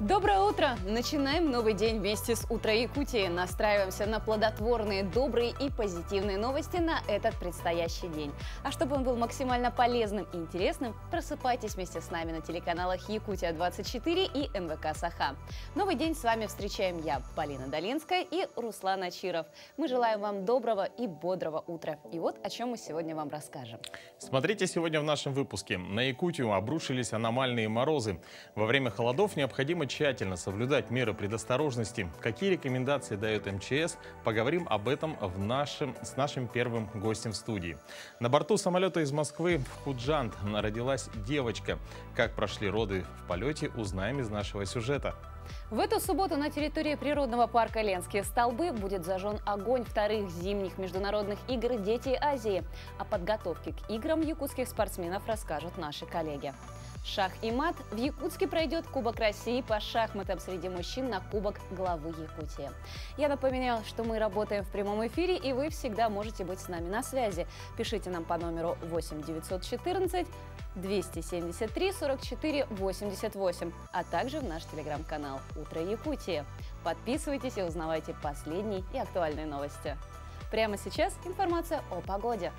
Доброе утро! Начинаем новый день вместе с «Утро Якутии». Настраиваемся на плодотворные, добрые и позитивные новости на этот предстоящий день. А чтобы он был максимально полезным и интересным, просыпайтесь вместе с нами на телеканалах «Якутия-24» и МВК «Саха». Новый день с вами встречаем я, Полина Долинская и Руслан Ачиров. Мы желаем вам доброго и бодрого утра. И вот о чем мы сегодня вам расскажем. Смотрите сегодня в нашем выпуске. На Якутию обрушились аномальные морозы. Во время холодов необходимо тщательно соблюдать меры предосторожности. Какие рекомендации дает МЧС? Поговорим об этом с нашим первым гостем в студии. На борту самолета из Москвы в Худжанд родилась девочка. Как прошли роды в полете, узнаем из нашего сюжета. В эту субботу на территории природного парка Ленские столбы будет зажжен огонь вторых зимних международных игр «Дети Азии». О подготовке к играм якутских спортсменов расскажут наши коллеги. Шах и мат. В Якутске пройдет Кубок России по шахматам среди мужчин на Кубок главы Якутии. Я напоминаю, что мы работаем в прямом эфире, и вы всегда можете быть с нами на связи. Пишите нам по номеру 8 914 273 44 88, а также в наш телеграм-канал «Утро Якутии». Подписывайтесь и узнавайте последние и актуальные новости. Прямо сейчас информация о погоде.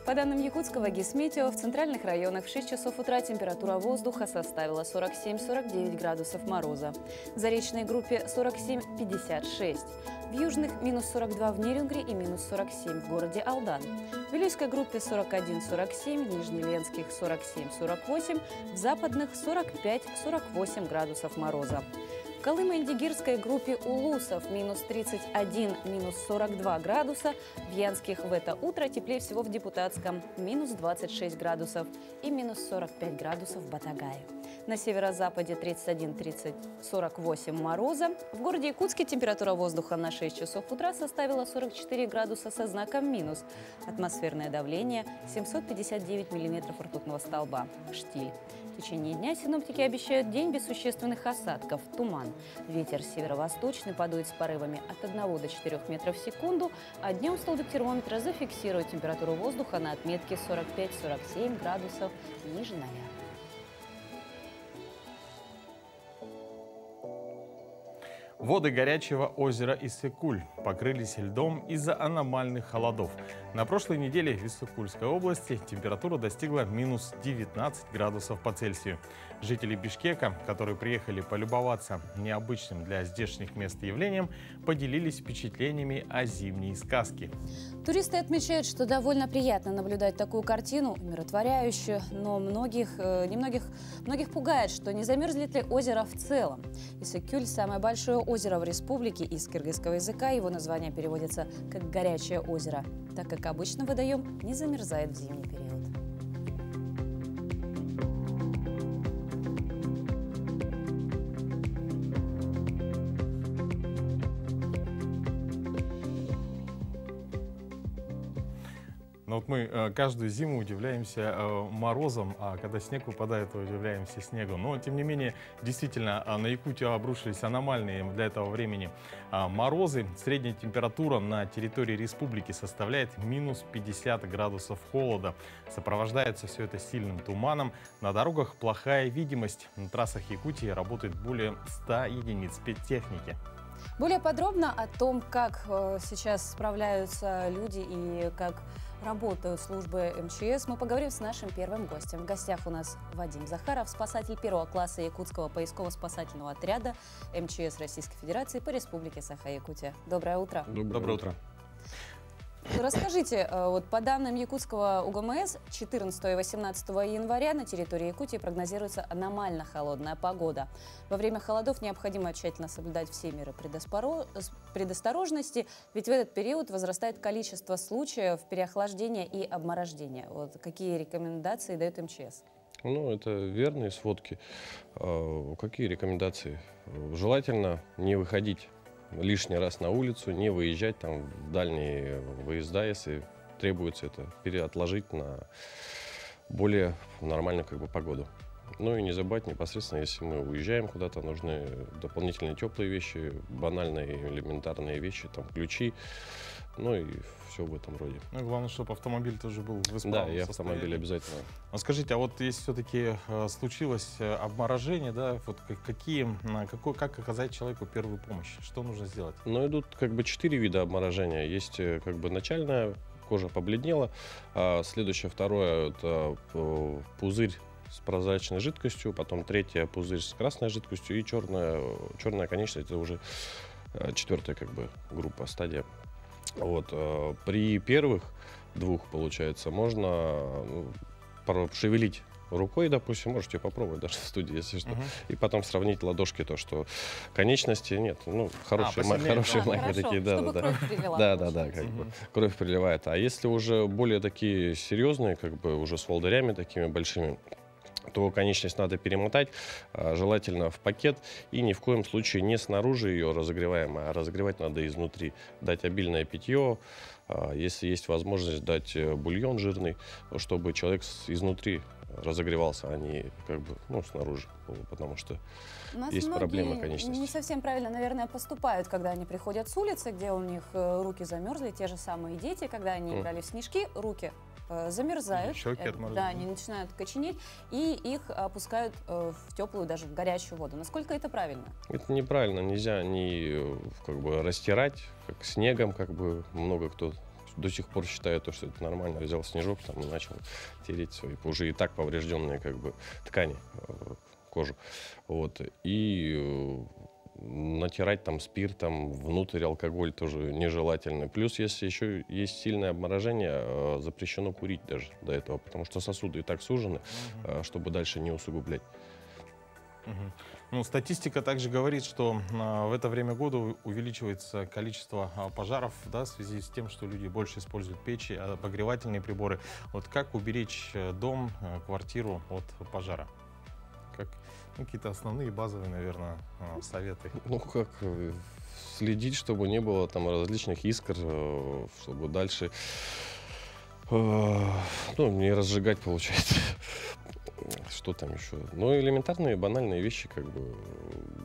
По данным якутского Гисметео, в центральных районах в 6 часов утра температура воздуха составила 47-49 градусов мороза. В заречной группе 47-56. В южных – минус 42 в Нерюнгре и минус 47 в городе Алдан. В Вилюйской группе 41-47, в Нижнеленских 47-48, в западных 45-48 градусов мороза. В Колымо-Индигирской группе Улусов минус 31, минус 42 градуса. В Янских в это утро теплее всего в Депутатском минус 26 градусов и минус 45 градусов в Батагае. На северо-западе 31-48 мороза. В городе Якутске температура воздуха на 6 часов утра составила 44 градуса со знаком минус. Атмосферное давление 759 миллиметров ртутного столба. Штиль. В течение дня синоптики обещают день без существенных осадков, туман. Ветер северо-восточный подует с порывами от 1 до 4 метров в секунду, а днем столбик термометра зафиксирует температуру воздуха на отметке 45-47 градусов ниже 0. Воды горячего озера Иссык-Куль покрылись льдом из-за аномальных холодов. На прошлой неделе в Иссык-Кульской области температура достигла минус 19 градусов по Цельсию. Жители Бишкека, которые приехали полюбоваться необычным для здешних мест явлением, поделились впечатлениями о зимней сказке. Туристы отмечают, что довольно приятно наблюдать такую картину, умиротворяющую, но многих пугает, что не замерзнет ли озеро в целом. Иссык-Куль – самое большое озеро в республике, из кыргызского языка его название переводится как «горячее озеро», так как обычно водоем не замерзает в зимний период. Но вот мы каждую зиму удивляемся морозам, а когда снег выпадает, то удивляемся снегу. Но, тем не менее, действительно, на Якутию обрушились аномальные для этого времени морозы. Средняя температура на территории республики составляет минус 50 градусов холода. Сопровождается все это сильным туманом. На дорогах плохая видимость. На трассах Якутии работает более 100 единиц спецтехники. Более подробно о том, как сейчас справляются люди и как работают службы МЧС, мы поговорим с нашим первым гостем. В гостях у нас Вадим Захаров, спасатель первого класса Якутского поисково-спасательного отряда МЧС Российской Федерации по Республике Саха-Якутия. Доброе утро. Доброе утро. Расскажите, вот по данным якутского УГМС, 14 и 18 января на территории Якутии прогнозируется аномально холодная погода. Во время холодов необходимо тщательно соблюдать все меры предосторожности, ведь в этот период возрастает количество случаев переохлаждения и обморождения. Вот какие рекомендации дает МЧС? Ну, это верные сводки. Какие рекомендации? Желательно не выходить лишний раз на улицу, не выезжать там в дальние выезда, если требуется это, отложить на более нормальную погоду. Ну и не забывать непосредственно, если мы уезжаем куда-то, нужны дополнительные теплые вещи, банальные, элементарные вещи, там ключи, ну и все в этом роде. Ну, и главное, чтобы автомобиль тоже был в Да, исправном и автомобиль состоянии. обязательно. А скажите, а вот если все-таки случилось обморожение, да, вот как оказать человеку первую помощь? Что нужно сделать? Но идут как бы 4 вида обморожения. Есть как бы начальная, кожа побледнела. А следующее, второе, это пузырь с прозрачной жидкостью, потом третье пузырь с красной жидкостью и черная конечность, это уже четвертая как бы группа, стадия. Вот. При первых двух, получается, можно шевелить рукой, допустим, можете попробовать даже в студии, если что, и потом сравнить ладошки, то, что конечности нет, ну, хорошие посильнее. хорошие Да, маки хорошо, такие, чтобы да. кровь привела, Да, получается. как бы кровь приливает. А если уже более такие серьезные, как бы уже с волдырями такими большими, то конечность надо перемотать, желательно в пакет, и ни в коем случае не снаружи ее разогреваем, а разогревать надо изнутри. Дать обильное питье, если есть возможность дать бульон жирный, чтобы человек изнутри разогревался, а не как бы, ну, снаружи, потому что У нас есть проблема многие конечностей. не совсем правильно, наверное, поступают, когда они приходят с улицы, где у них руки замерзли, те же самые дети, когда они играли в снежки, руки замерзают, Щеки отморозили. да, они начинают коченеть, и их опускают в теплую, даже в горячую воду. Насколько это правильно? Это неправильно, нельзя ни как бы растирать, как снегом, как бы много кто до сих пор считает, что это нормально. Взял снежок там и начал тереть свои уже и так поврежденные как бы ткани, кожу. Вот. И натирать там спиртом внутрь алкоголь тоже нежелательно. Плюс, если еще есть сильное обморожение, запрещено курить даже до этого, потому что сосуды и так сужены, чтобы дальше не усугублять. Ну, статистика также говорит, что в это время года увеличивается количество пожаров, да, в связи с тем, что люди больше используют печи, обогревательные приборы. Вот как уберечь дом, квартиру от пожара? Как, какие-то основные базовые, наверное, советы. Ну, как следить, чтобы не было там различных искр, чтобы дальше, ну, не разжигать, получается. Что там еще? Ну, элементарные, банальные вещи, как бы,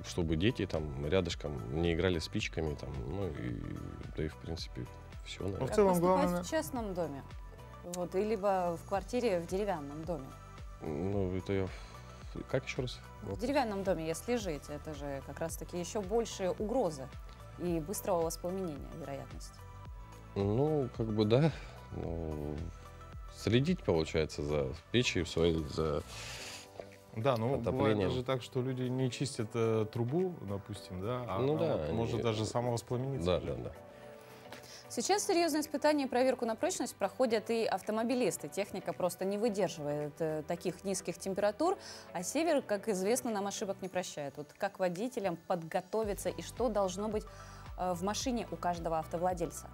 чтобы дети там рядышком не играли спичками, там, ну, и, да и, в принципе, все, наверное. В целом, Как поступать главное- в частном доме? Вот, и либо в квартире в деревянном доме. Ну, это я... Как еще раз? В деревянном доме, если жить, это же как раз-таки еще большие угрозы и быстрого воспламенения, вероятность. Ну, как бы, да. Ну, следить, получается, за печью своей, за... Да, ну бывает отоплением. даже так, что люди не чистят трубу, допустим, да, а Ну она да, вот они- может даже самовоспламениться. Да, уже. да, да. Сейчас серьезные испытания и проверку на прочность проходят и автомобилисты. Техника просто не выдерживает таких низких температур, а север, как известно, нам ошибок не прощает. Вот как водителям подготовиться и что должно быть в машине у каждого автовладельца?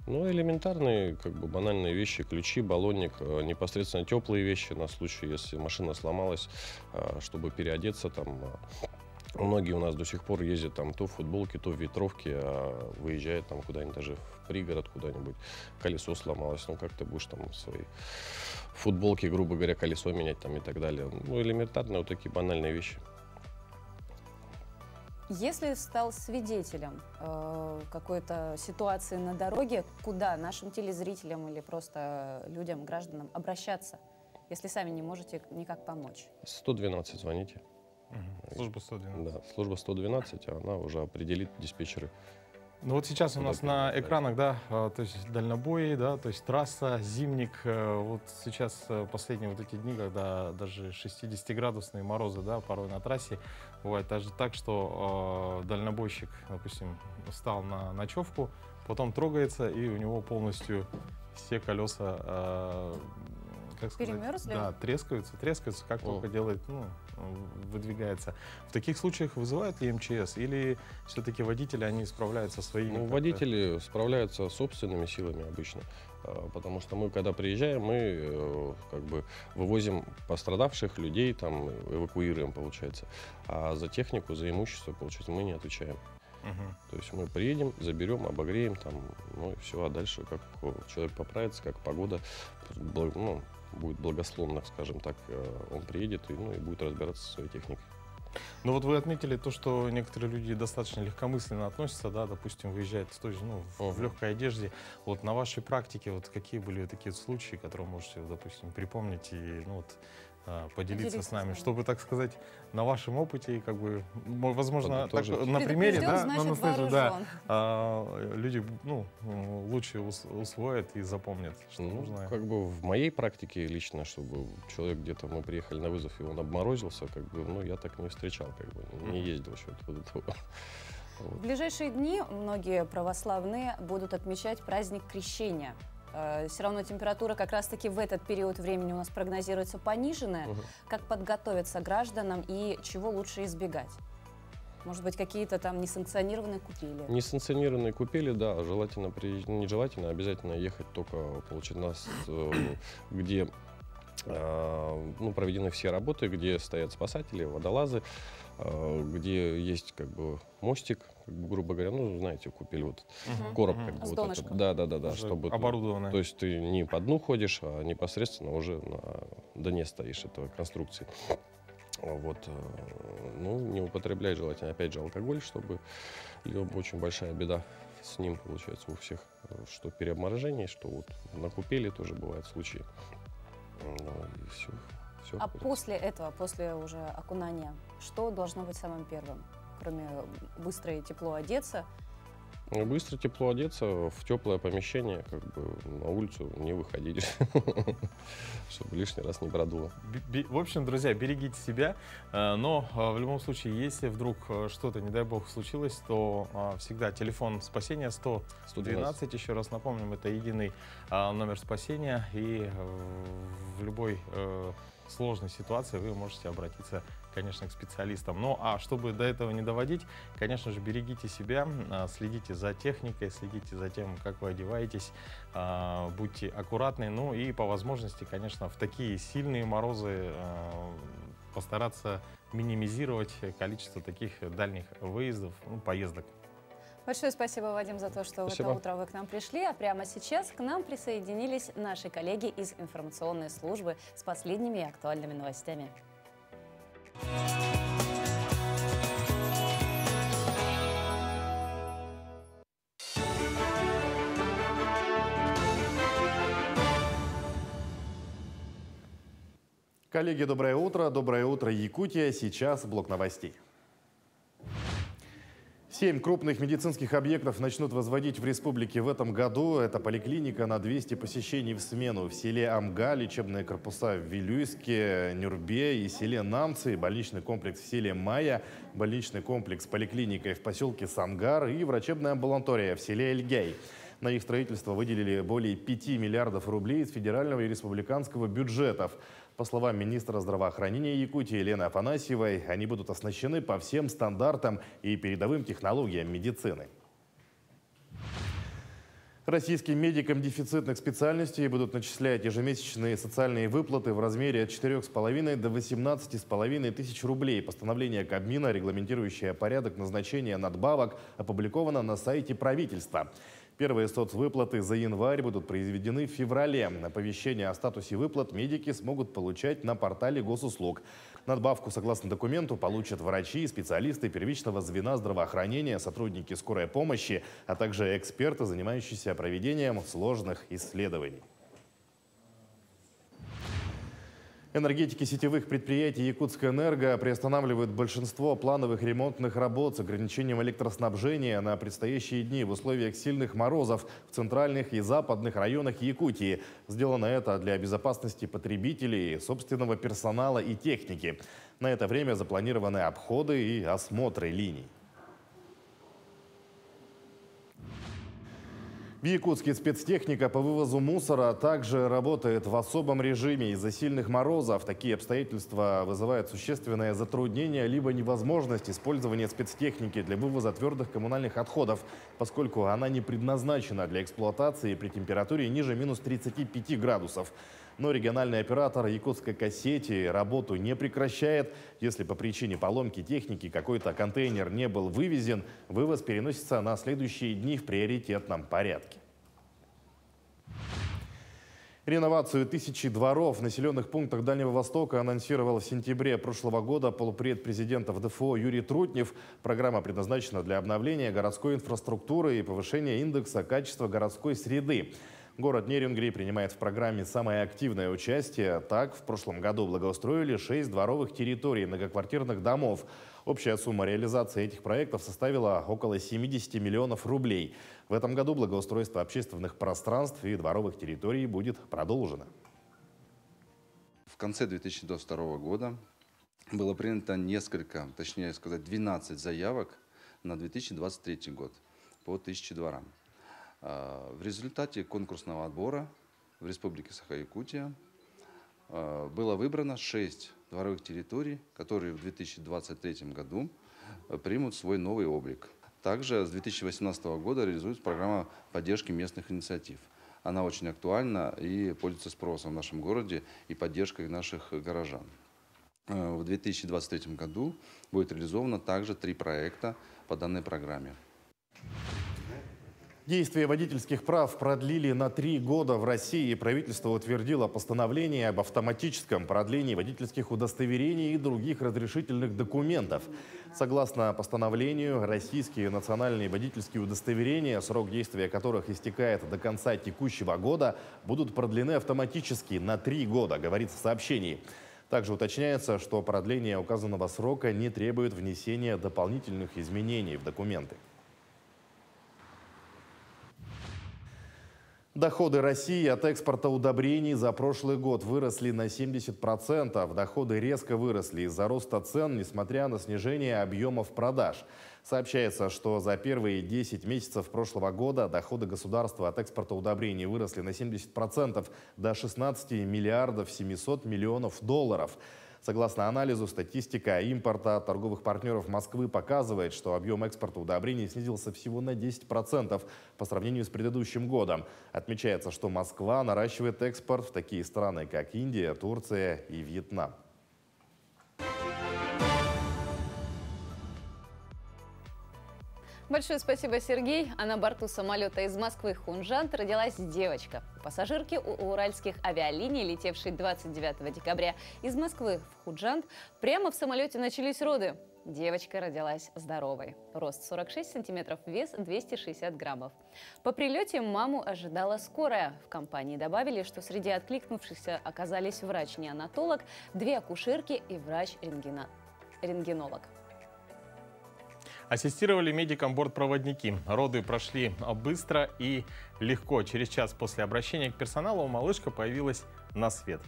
Ну, элементарные, как бы банальные вещи, ключи, баллонник, непосредственно теплые вещи на случай, если машина сломалась, чтобы переодеться там. Многие у нас до сих пор ездят там то в футболке, то в ветровке, а выезжают там куда-нибудь, даже в пригород куда-нибудь, колесо сломалось, ну как ты будешь там в своей футболке, грубо говоря, колесо менять там и так далее. Ну, элементарные вот такие банальные вещи. Если стал свидетелем какой-то ситуации на дороге, куда нашим телезрителям или просто людям, гражданам обращаться, если сами не можете никак помочь? 112 звоните. Служба 112. Да, служба 112, а она уже определит диспетчеры. Ну вот сейчас у Куда нас на передать? экранах, да, то есть дальнобои, да, то есть трасса, зимник. Вот сейчас последние вот эти дни, когда даже 60-градусные морозы, да, порой на трассе, бывает даже так, что дальнобойщик, допустим, встал на ночевку, потом трогается, и у него полностью все колеса, как сказать, Перемерзли? да, трескаются, как только делает, ну, выдвигается. В таких случаях вызывают ли МЧС или все-таки водители, они справляются своими? Ну, как-то? водители справляются собственными силами обычно, потому что мы, когда приезжаем, мы как бы вывозим пострадавших людей, там, эвакуируем, получается, а за технику, за имущество, получается, мы не отвечаем. Мгм. То есть мы приедем, заберем, обогреем, там, ну и все, а дальше как человек поправится, как погода ну, будет благословна, скажем так, он приедет и, ну, и будет разбираться со своей техникой. Ну вот вы отметили то, что некоторые люди достаточно легкомысленно относятся, да, допустим, выезжают в той же, ну, в легкой одежде. Вот на вашей практике вот какие были такие случаи, которые можете, допустим, припомнить и, ну, вот, поделиться с нами, чтобы, так сказать, на вашем опыте, как бы, возможно, так, на примере, да, люди, ну, лучше усвоят и запомнят, что нужно. Как бы в моей практике лично, чтобы человек где-то, мы приехали на вызов, и он обморозился, как бы, ну, я так не встречал, как бы, не ездил что-то вот этого. В ближайшие дни многие православные будут отмечать праздник Крещения. Все равно температура как раз-таки в этот период времени у нас прогнозируется пониженная. Как подготовиться гражданам и чего лучше избегать? Может быть, какие-то там несанкционированные купели? Несанкционированные купели, да, желательно, не желательно, обязательно ехать только, получить нас, где ну, проведены все работы, где стоят спасатели, водолазы, где есть как бы мостик, как бы, грубо говоря, ну, знаете, купили вот короб, как бы, вот это, да, чтобы оборудованное. То есть ты не по дну ходишь, а непосредственно уже на дне стоишь этого конструкции. Вот, ну, не употреблять желательно, опять же, алкоголь, чтобы очень большая беда с ним получается у всех, что переобморожение, что вот на купели тоже бывают случаи. Ну, и все. А после этого, после уже окунания, что должно быть самым первым, кроме быстро и тепло одеться? Быстро, тепло одеться, в теплое помещение, как бы на улицу не выходить, чтобы лишний раз не продуло. В общем, друзья, берегите себя, но в любом случае, если вдруг что-то, не дай бог, случилось, то всегда телефон спасения 112, еще раз напомним, это единый номер спасения, и в любой сложной ситуации вы можете обратиться, конечно, к специалистам. Ну, а чтобы до этого не доводить, конечно же, берегите себя, следите за техникой, следите за тем, как вы одеваетесь, будьте аккуратны. Ну и по возможности, конечно, в такие сильные морозы постараться минимизировать количество таких дальних выездов, ну, поездок. Большое спасибо, Вадим, за то, что в это утро вы к нам пришли. А прямо сейчас к нам присоединились наши коллеги из информационной службы с последними и актуальными новостями. Коллеги, доброе утро. Доброе утро, Якутия. Сейчас блок новостей. 7 крупных медицинских объектов начнут возводить в республике в этом году. Это поликлиника на 200 посещений в смену в селе Амга, лечебные корпуса в Вилюйске, Нюрбе и селе Намцы, больничный комплекс в селе Майя, больничный комплекс с поликлиникой в поселке Сангар и врачебная амбулатория в селе Эльгей. На их строительство выделили более 5 миллиардов рублей из федерального и республиканского бюджетов. По словам министра здравоохранения Якутии Елены Афанасьевой, они будут оснащены по всем стандартам и передовым технологиям медицины. Российским медикам дефицитных специальностей будут начислять ежемесячные социальные выплаты в размере от 4,5 до 18,5 тысяч рублей. Постановление Кабмина, регламентирующее порядок назначения надбавок, опубликовано на сайте правительства. Первые соцвыплаты за январь будут произведены в феврале. Оповещение о статусе выплат медики смогут получать на портале госуслуг. Надбавку, согласно документу, получат врачи и специалисты первичного звена здравоохранения, сотрудники скорой помощи, а также эксперты, занимающиеся проведением сложных исследований. Энергетики сетевых предприятий «Якутскэнерго» приостанавливают большинство плановых ремонтных работ с ограничением электроснабжения на предстоящие дни в условиях сильных морозов в центральных и западных районах Якутии. Сделано это для безопасности потребителей, собственного персонала и техники. На это время запланированы обходы и осмотры линий. В Якутске спецтехника по вывозу мусора также работает в особом режиме из-за сильных морозов. Такие обстоятельства вызывают существенное затруднение либо невозможность использования спецтехники для вывоза твердых коммунальных отходов, поскольку она не предназначена для эксплуатации при температуре ниже минус 35 градусов. Но региональный оператор Якутской кассети работу не прекращает. Если по причине поломки техники какой-то контейнер не был вывезен, вывоз переносится на следующие дни в приоритетном порядке. Реновацию 1000 дворов в населенных пунктах Дальнего Востока анонсировал в сентябре прошлого года полпред президента ВДФО Юрий Трутнев. Программа предназначена для обновления городской инфраструктуры и повышения индекса качества городской среды. Город Нерюнгри принимает в программе самое активное участие. Так, в прошлом году благоустроили 6 дворовых территорий многоквартирных домов. Общая сумма реализации этих проектов составила около 70 миллионов рублей. В этом году благоустройство общественных пространств и дворовых территорий будет продолжено. В конце 2022 года было принято 12 заявок на 2023 год по 1000 дворам. В результате конкурсного отбора в Республике Саха-Якутия было выбрано 6 дворовых территорий, которые в 2023 году примут свой новый облик. Также с 2018 года реализуется программа поддержки местных инициатив. Она очень актуальна и пользуется спросом в нашем городе и поддержкой наших горожан. В 2023 году будет реализовано также 3 проекта по данной программе. Действие водительских прав продлили на 3 года в России. Правительство утвердило постановление об автоматическом продлении водительских удостоверений и других разрешительных документов. Согласно постановлению, российские национальные водительские удостоверения, срок действия которых истекает до конца текущего года, будут продлены автоматически на 3 года, говорится в сообщении. Также уточняется, что продление указанного срока не требует внесения дополнительных изменений в документы. Доходы России от экспорта удобрений за прошлый год выросли на 70%. Доходы резко выросли из-за роста цен, несмотря на снижение объемов продаж. Сообщается, что за первые 10 месяцев прошлого года доходы государства от экспорта удобрений выросли на 70% до 16 миллиардов 700 миллионов долларов. Согласно анализу, статистика импорта торговых партнеров Москвы показывает, что объем экспорта удобрений снизился всего на 10% по сравнению с предыдущим годом. Отмечается, что Москва наращивает экспорт в такие страны, как Индия, Турция и Вьетнам. Большое спасибо, Сергей. А на борту самолета из Москвы Хунжант родилась девочка. Пассажирки у уральских авиалиний, летевшей 29 декабря из Москвы в Хунжант, прямо в самолете начались роды. Девочка родилась здоровой. Рост 46 сантиметров, вес 260 граммов. По прилете маму ожидала скорая. В компании добавили, что среди откликнувшихся оказались врач-неонатолог, 2 акушерки и врач-рентгенолог. Ассистировали медикам бортпроводники. Роды прошли быстро и легко. Через час после обращения к персоналу малышка появилась на свет.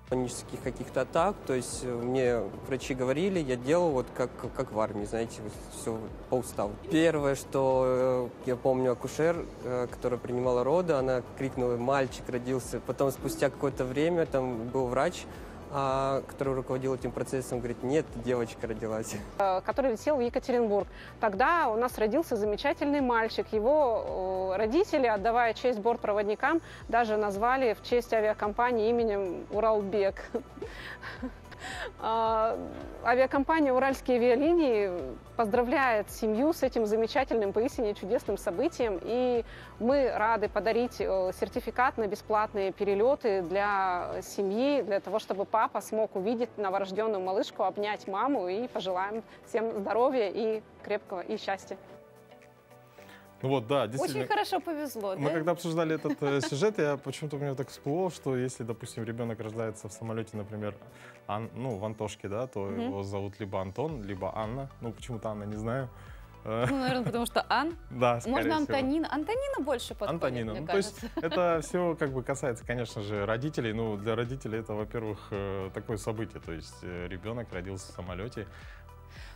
Панических каких-то атак, то есть мне врачи говорили, я делал вот как в армии, знаете, вот все по уставу. Первое, что я помню, акушер, которая принимала роды, она крикнула: «Мальчик родился». Потом спустя какое-то время там был врач, который руководил этим процессом, говорит: «Нет, девочка родилась». Который летел в Екатеринбург. Тогда у нас родился замечательный мальчик. Его родители, отдавая честь бортпроводникам, даже назвали в честь авиакомпании именем Уралбек. Авиакомпания «Уральские авиалинии» поздравляет семью с этим замечательным, поистине чудесным событием. И мы рады подарить сертификат на бесплатные перелеты для семьи, для того, чтобы папа смог увидеть новорожденную малышку, обнять маму, и пожелаем всем здоровья и крепкого и счастья. Ну вот, да, действительно. Очень хорошо повезло, Мы да? когда обсуждали этот сюжет, я почему-то у меня так всплыло, что если, допустим, ребенок рождается в самолете, например, в Антошке, да, то его зовут либо Антон, либо Анна. Ну, почему-то Анна, не знаю. Ну, наверное, потому что Да, скорее Можно всего. Антонина. Антонина больше подходит, Антонина. мне Ну, то есть кажется. это все как бы касается, конечно же, родителей. Ну, для родителей это, во-первых, такое событие. То есть ребенок родился в самолете.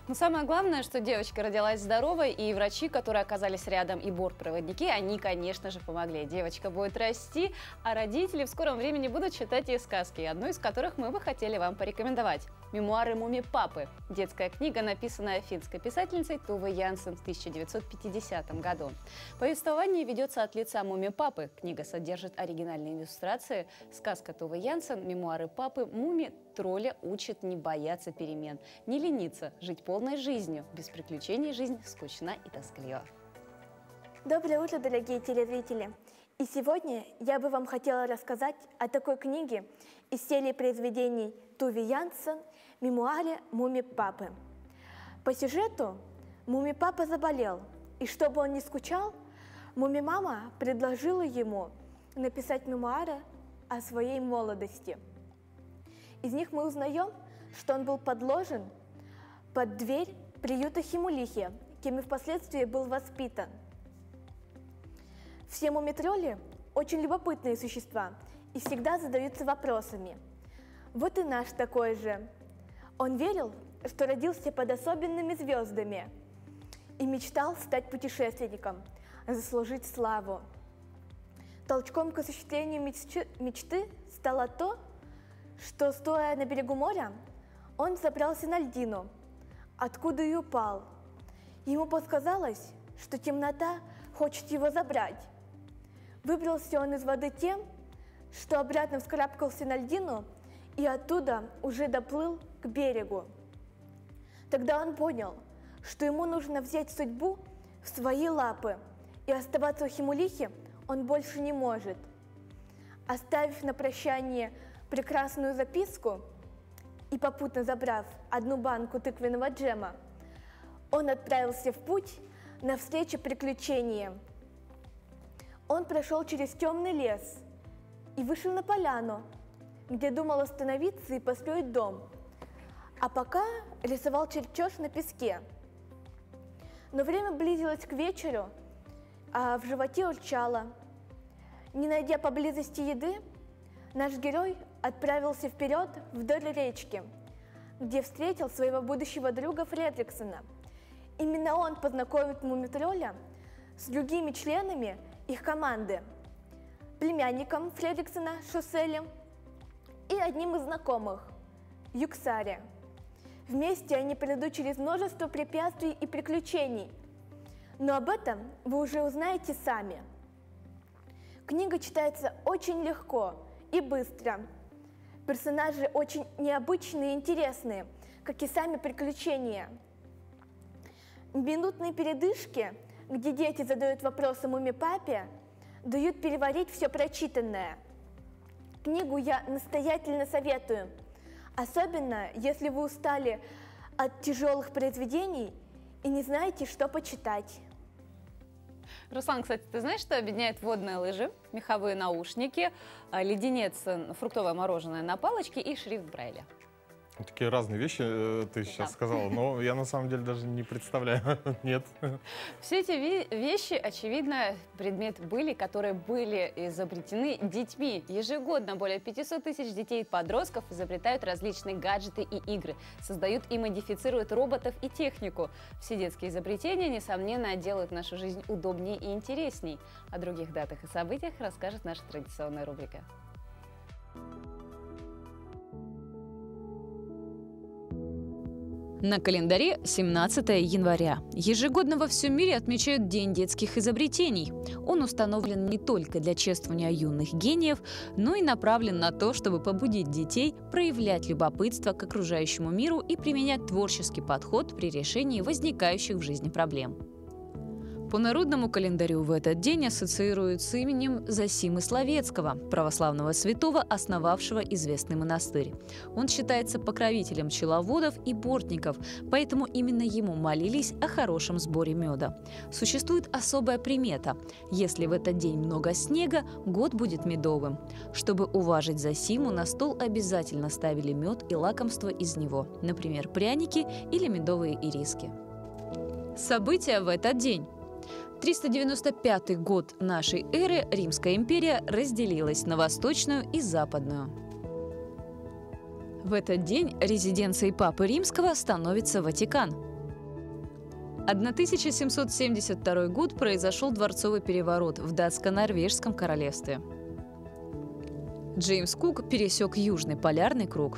Но самое главное, что девочка родилась здоровой, и врачи, которые оказались рядом, и бортпроводники, они, конечно же, помогли. Девочка будет расти, а родители в скором времени будут читать ей сказки, одну из которых мы бы хотели вам порекомендовать. «Мемуары Муми-папы». Детская книга, написанная финской писательницей Туве Янсен в 1950 году. Повествование ведется от лица Муми-папы. Книга содержит оригинальные иллюстрации. Сказка Туве Янсен «Мемуары папы» Муми тролля учит не бояться перемен, не лениться, жить полной жизнью. Без приключений жизнь скучна и тосклива. Доброе утро, дорогие телезрители! И сегодня я бы вам хотела рассказать о такой книге из серии произведений Туви Янсен «Мемуары Муми-папы». По сюжету Муми-папа заболел, и чтобы он не скучал, Муми-мама предложила ему написать мемуары о своей молодости. Из них мы узнаем, что он был подложен под дверь приюта Химулихи, кем и впоследствии был воспитан. Все мумитролли очень любопытные существа и всегда задаются вопросами. Вот и наш такой же. Он верил, что родился под особенными звездами и мечтал стать путешественником, заслужить славу. Толчком к осуществлению мечты стало то, что, стоя на берегу моря, он забрался на льдину, откуда и упал. Ему подсказалось, что темнота хочет его забрать. Выбрался он из воды тем, что обратно вскарабкался на льдину и оттуда уже доплыл к берегу. Тогда он понял, что ему нужно взять судьбу в свои лапы, и оставаться у Химулихи он больше не может. Оставив на прощание прекрасную записку и попутно забрав одну банку тыквенного джема, он отправился в путь навстречу приключениям. Он прошел через темный лес и вышел на поляну, где думал остановиться и построить дом, а пока рисовал чертеж на песке. Но время близилось к вечеру, а в животе урчало. Не найдя поблизости еды, наш герой отправился вперед вдоль речки, где встретил своего будущего друга Фредриксона. Именно он познакомит Мумитролля с другими членами их команды, племянником Фредриксона Шосселем и одним из знакомых – Юксари. Вместе они пройдут через множество препятствий и приключений, но об этом вы уже узнаете сами. Книга читается очень легко и быстро. Персонажи очень необычные и интересные, как и сами приключения. Минутные передышки, где дети задают вопросы Муми-папе, дают переварить все прочитанное. Книгу я настоятельно советую, особенно если вы устали от тяжелых произведений и не знаете, что почитать. Руслан, кстати, ты знаешь, что объединяет водные лыжи, меховые наушники, леденец, фруктовое мороженое на палочке и шрифт Брайля? Такие разные вещи ты сейчас сказала, но я на самом деле даже не представляю. Нет. Все эти вещи, очевидно, предмет были, которые были изобретены детьми. Ежегодно более 500 тысяч детей и подростков изобретают различные гаджеты и игры, создают и модифицируют роботов и технику. Все детские изобретения, несомненно, делают нашу жизнь удобнее и интересней. О других датах и событиях расскажет наша традиционная рубрика. На календаре 17 января. Ежегодно во всем мире отмечают День детских изобретений. Он установлен не только для чествования юных гениев, но и направлен на то, чтобы побудить детей проявлять любопытство к окружающему миру и применять творческий подход при решении возникающих в жизни проблем. По народному календарю в этот день ассоциируют с именем Зосимы Словецкого, православного святого, основавшего известный монастырь. Он считается покровителем пчеловодов и бортников, поэтому именно ему молились о хорошем сборе меда. Существует особая примета – если в этот день много снега, год будет медовым. Чтобы уважить Зосиму, на стол обязательно ставили мед и лакомства из него, например, пряники или медовые ириски. События в этот день. 395 год нашей эры Римская империя разделилась на восточную и западную. В этот день резиденцией Папы Римского становится Ватикан. 1772 год произошел дворцовый переворот в датско-норвежском королевстве. Джеймс Кук пересек Южный полярный круг.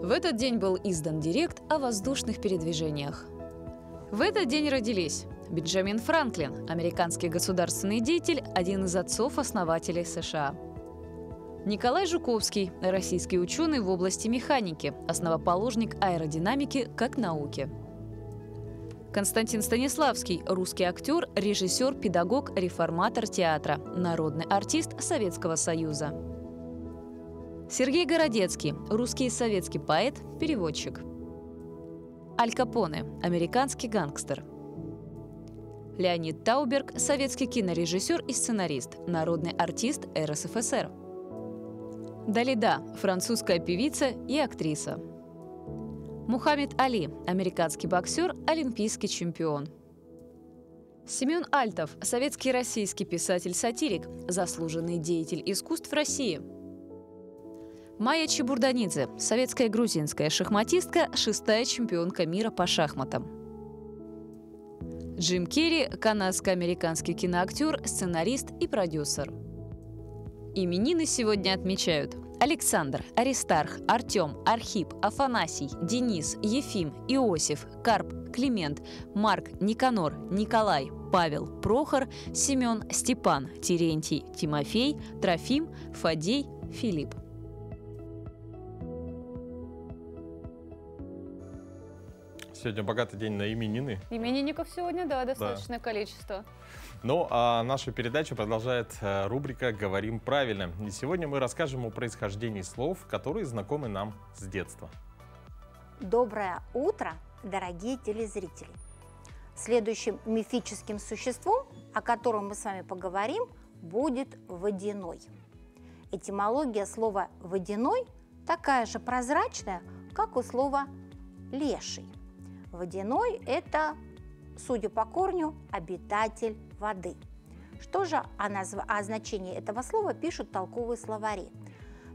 В этот день был издан директ о воздушных передвижениях. В этот день родились Бенджамин Франклин, американский государственный деятель, один из отцов-основателей США. Николай Жуковский, российский ученый в области механики, основоположник аэродинамики как науки. Константин Станиславский – русский актер, режиссер, педагог, реформатор театра, народный артист Советского Союза. Сергей Городецкий – русский и советский поэт, переводчик. Аль Капоне – американский гангстер. Леонид Тауберг – советский кинорежиссер и сценарист, народный артист РСФСР. Далида – французская певица и актриса. Мухаммед Али – американский боксер, олимпийский чемпион. Семен Альтов – советский и российский писатель-сатирик, заслуженный деятель искусств России. Майя Чебурданидзе – советская и грузинская шахматистка, 6-я чемпионка мира по шахматам. Джим Керри – канадско-американский киноактер, сценарист и продюсер. Именины сегодня отмечают Александр, Аристарх, Артем, Архип, Афанасий, Денис, Ефим, Иосиф, Карп, Климент, Марк, Никанор, Николай, Павел, Прохор, Семен, Степан, Терентий, Тимофей, Трофим, Фадей, Филипп. Сегодня богатый день на именины. Именинников сегодня, да, достаточное количество. Ну, а нашу передачу продолжает рубрика «Говорим правильно». И сегодня мы расскажем о происхождении слов, которые знакомы нам с детства. Доброе утро, дорогие телезрители! Следующим мифическим существом, о котором мы с вами поговорим, будет водяной. Этимология слова «водяной» такая же прозрачная, как у слова «леший». Водяной – это, судя по корню, обитатель воды. Что же о значении этого слова пишут толковые словари?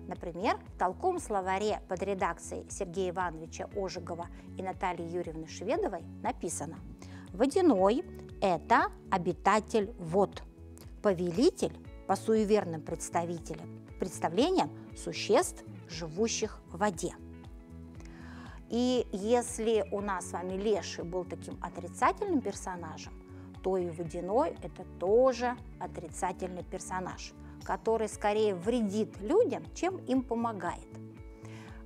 Например, в толковом словаре под редакцией Сергея Ивановича Ожегова и Натальи Юрьевны Шведовой написано: «Водяной – это обитатель вод, повелитель по суеверным представлениям существ, живущих в воде». И если у нас с вами леший был таким отрицательным персонажем, то и водяной – это тоже отрицательный персонаж, который скорее вредит людям, чем им помогает.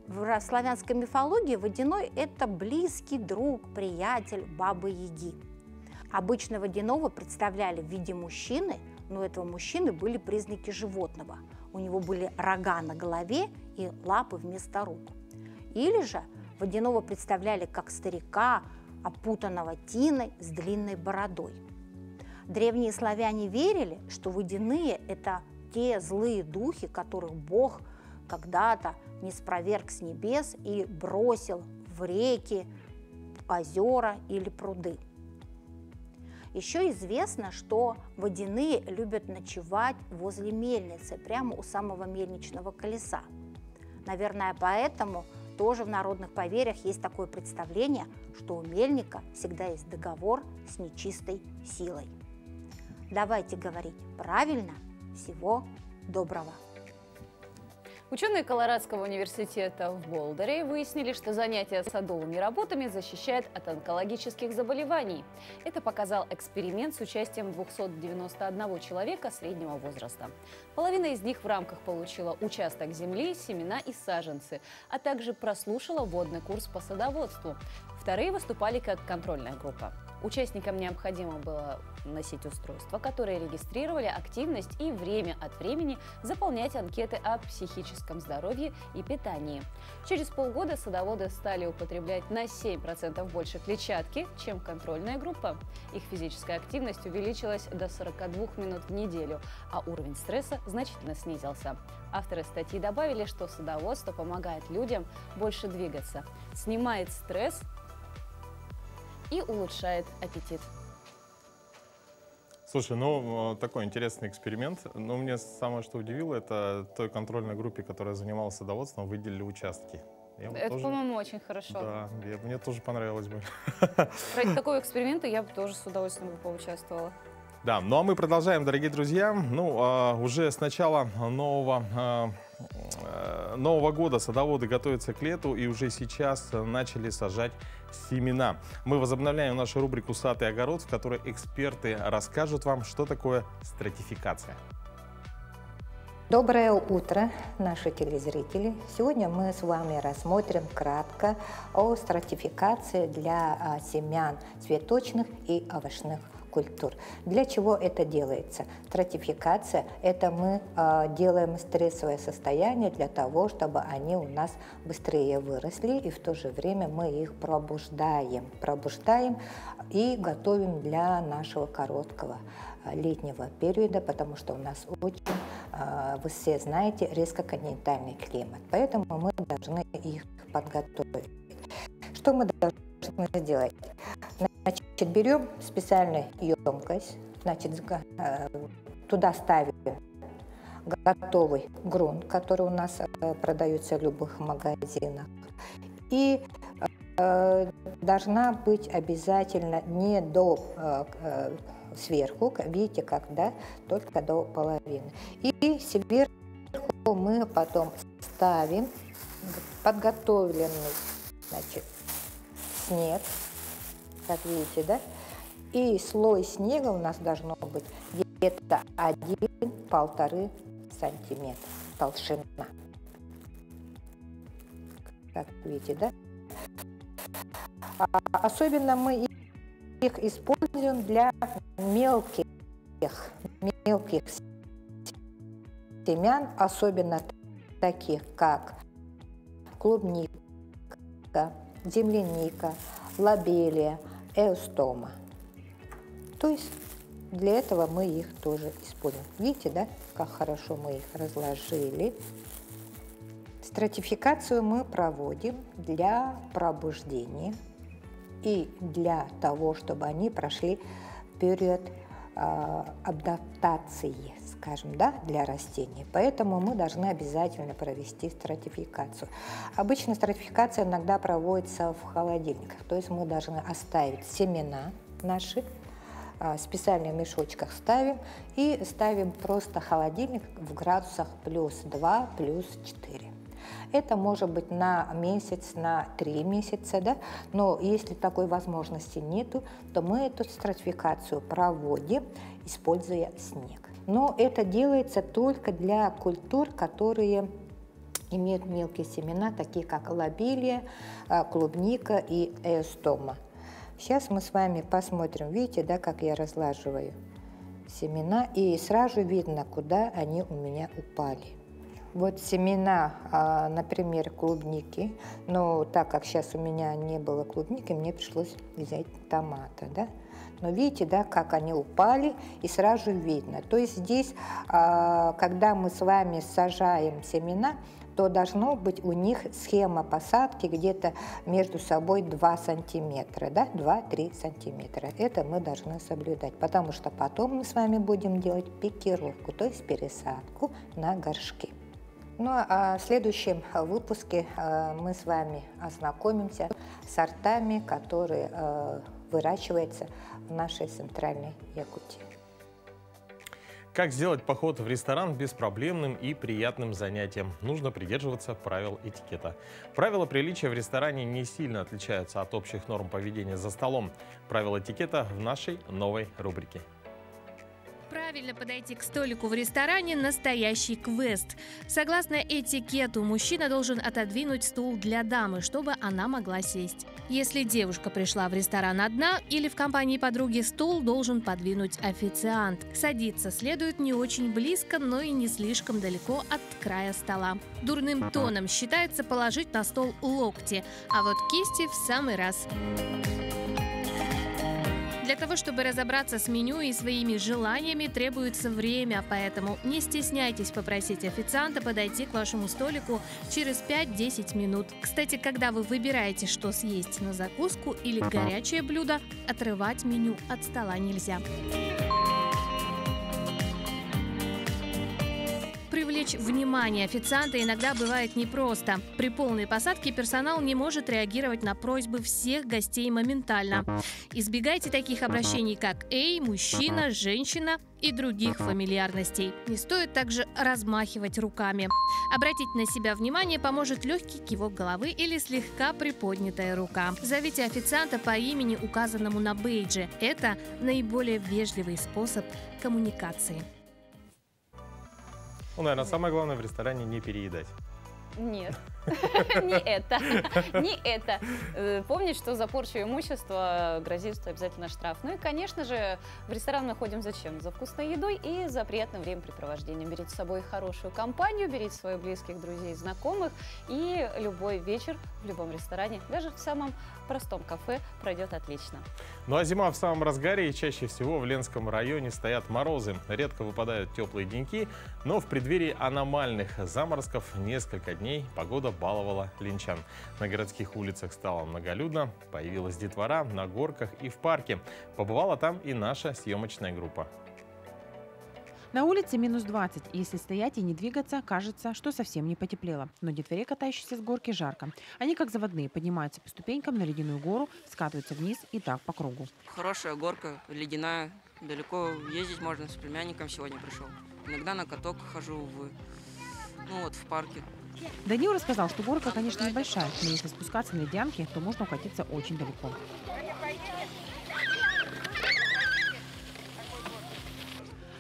В славянской мифологии водяной – это близкий друг, приятель Бабы-Яги. Обычно водяного представляли в виде мужчины, но у этого мужчины были признаки животного. У него были рога на голове и лапы вместо рук. Или же водяного представляли как старика, опутанного тиной с длинной бородой. Древние славяне верили, что водяные – это те злые духи, которых Бог когда-то ниспроверг с небес и бросил в реки, озера или пруды. Еще известно, что водяные любят ночевать возле мельницы, прямо у самого мельничного колеса. Наверное, поэтому тоже в народных поверьях есть такое представление, что у мельника всегда есть договор с нечистой силой. Давайте говорить правильно. Всего доброго! Ученые Колорадского университета в Болдере выяснили, что занятия садовыми работами защищает от онкологических заболеваний. Это показал эксперимент с участием 291 человека среднего возраста. Половина из них в рамках получила участок земли, семена и саженцы, а также прослушала вводный курс по садоводству. Вторые выступали как контрольная группа. Участникам необходимо было носить устройства, которые регистрировали активность, и время от времени заполнять анкеты о психическом здоровье и питании. Через полгода садоводы стали употреблять на 7% больше клетчатки, чем контрольная группа. Их физическая активность увеличилась до 42 минут в неделю, а уровень стресса значительно снизился. Авторы статьи добавили, что садоводство помогает людям больше двигаться, снимает стресс и улучшает аппетит. Слушай, ну, такой интересный эксперимент. Но мне самое, что удивило, это той контрольной группе, которая занималась садоводством, выделили участки. Это, по-моему, очень хорошо. Да, мне тоже понравилось бы. Ради такого эксперимента я бы тоже с удовольствием бы поучаствовала. Да, ну а мы продолжаем, дорогие друзья. Ну, уже с начала Нового года садоводы готовятся к лету и уже сейчас начали сажать семена. Мы возобновляем нашу рубрику «Сад и огород», в которой эксперты расскажут вам, что такое стратификация. Доброе утро, наши телезрители. Сегодня мы с вами рассмотрим кратко о стратификации для семян цветочных и овощных культур. Для чего это делается? Стратификация – это мы делаем стрессовое состояние для того, чтобы они у нас быстрее выросли, и в то же время мы их пробуждаем и готовим для нашего короткого летнего периода, потому что у нас очень, вы все знаете, резко-континентальный климат. Поэтому мы должны их подготовить. Что мы должны сделать? Значит, берем специальную емкость, значит, туда ставим готовый грунт, который у нас продается в любых магазинах. И должна быть обязательно не до сверху, видите, когда только до половины. И сверху мы потом ставим подготовленный, значит, снег, как видите, да? И слой снега у нас должно быть где-то 1–1,5 сантиметра толщина. Как видите, да? Особенно мы их используем для мелких семян, особенно таких как клубника, земляника, лобелия, эустома. То есть для этого мы их тоже используем. Видите, да, как хорошо мы их разложили. Стратификацию мы проводим для пробуждения и для того, чтобы они прошли период адаптации, скажем, да, для растений. Поэтому мы должны обязательно провести стратификацию. Обычно стратификация иногда проводится в холодильниках. То есть мы должны оставить семена наши, в специальных мешочках ставим и ставим просто холодильник в градусах +2, +4. Это может быть на месяц, на 3 месяца, да? Но если такой возможности нету, то мы эту стратификацию проводим, используя снег. Но это делается только для культур, которые имеют мелкие семена, такие как лобелия, клубника и эустома. Сейчас мы с вами посмотрим, видите, да, как я разлаживаю семена, и сразу видно, куда они у меня упали. Вот семена, например, клубники, но так как сейчас у меня не было клубники, мне пришлось взять томата, да. Но видите, да, как они упали, и сразу видно. То есть здесь, когда мы с вами сажаем семена, то должно быть у них схема посадки где-то между собой 2 сантиметра, да, 2–3 сантиметра. Это мы должны соблюдать, потому что потом мы с вами будем делать пикировку, то есть пересадку на горшки. Ну а в следующем выпуске мы с вами ознакомимся с сортами, которые выращиваются в нашей центральной Якутии. Как сделать поход в ресторан беспроблемным и приятным занятием? Нужно придерживаться правил этикета. Правила приличия в ресторане не сильно отличаются от общих норм поведения за столом. Правила этикета в нашей новой рубрике. Правильно подойти к столику в ресторане – настоящий квест. Согласно этикету, мужчина должен отодвинуть стул для дамы, чтобы она могла сесть. Если девушка пришла в ресторан одна или в компании подруги, стул должен подвинуть официант. Садиться следует не очень близко, но и не слишком далеко от края стола. Дурным тоном считается положить на стол локти, а вот кисти в самый раз. Для того, чтобы разобраться с меню и своими желаниями, требуется время, поэтому не стесняйтесь попросить официанта подойти к вашему столику через 5–10 минут. Кстати, когда вы выбираете, что съесть на закуску или горячее блюдо, отрывать меню от стола нельзя. Привлечь внимание официанта иногда бывает непросто. При полной посадке персонал не может реагировать на просьбы всех гостей моментально. Избегайте таких обращений, как «Эй, мужчина», «Женщина» и других фамильярностей. Не стоит также размахивать руками. Обратить на себя внимание поможет легкий кивок головы или слегка приподнятая рука. Зовите официанта по имени, указанному на бейдже. Это наиболее вежливый способ коммуникации. Ну, наверное, самое главное в ресторане не переедать. Нет, не это, не это. Помнить, что за порчу имущества грозит обязательно штраф. Ну и, конечно же, в ресторан мы ходим зачем? За вкусной едой и за приятным времяпрепровождением. Берите с собой хорошую компанию, берите своих близких, друзей, знакомых, и любой вечер в любом ресторане, даже в самом простом кафе, пройдет отлично. Ну а зима в самом разгаре, и чаще всего в Ленском районе стоят морозы. Редко выпадают теплые деньки, но в преддверии аномальных заморозков несколько дней погода баловала ленчан. На городских улицах стало многолюдно, появилась детвора на горках и в парке. Побывала там и наша съемочная группа. На улице минус 20. Если стоять и не двигаться, кажется, что совсем не потеплело. Но детворе, катающейся с горки, жарко. Они, как заводные, поднимаются по ступенькам на ледяную гору, скатываются вниз и так по кругу. Хорошая горка, ледяная. Далеко ездить можно, с племянником сегодня пришел. Иногда на каток хожу в парке. Данил рассказал, что горка, конечно, небольшая, но если спускаться на ледянке, то можно укатиться очень далеко.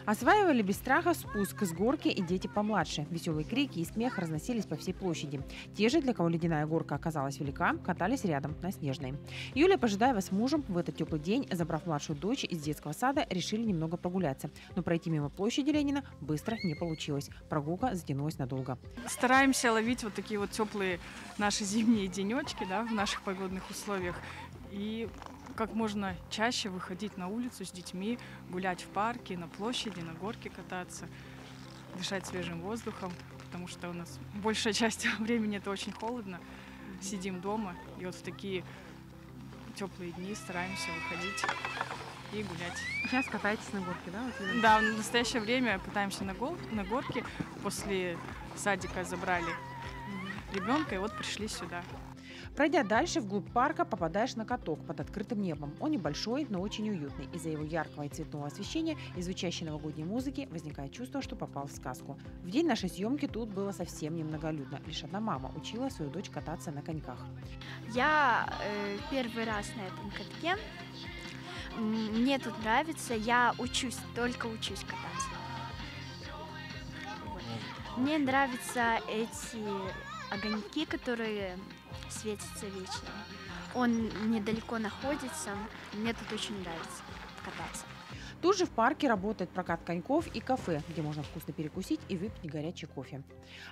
Осваивали без страха спуск с горки и дети помладше. Веселые крики и смех разносились по всей площади. Те же, для кого ледяная горка оказалась велика, катались рядом на снежной. Юлия Пожидаева с мужем в этот теплый день, забрав младшую дочь из детского сада, решили немного прогуляться. Но пройти мимо площади Ленина быстро не получилось. Прогулка затянулась надолго. Стараемся ловить вот такие вот теплые наши зимние денечки, да, в наших погодных условиях. И как можно чаще выходить на улицу с детьми, гулять в парке, на площади, на горке кататься, дышать свежим воздухом, потому что у нас большая часть времени это очень холодно, сидим дома, и вот в такие теплые дни стараемся выходить и гулять. Сейчас катаетесь на горке, да? Да, в настоящее время пытаемся на горке, после садика забрали ребенка, и вот пришли сюда. Пройдя дальше, вглубь парка попадаешь на каток под открытым небом. Он небольшой, но очень уютный. Из-за его яркого и цветного освещения и звучащей новогодней музыки возникает чувство, что попал в сказку. В день нашей съемки тут было совсем немноголюдно. Лишь одна мама учила свою дочь кататься на коньках. Я первый раз на этом катке. Мне тут нравится. Я только учусь кататься. Мне нравятся эти огоньки, которые светится вечером. Он недалеко находится. Мне тут очень нравится кататься. Тут же в парке работает прокат коньков и кафе, где можно вкусно перекусить и выпить горячий кофе.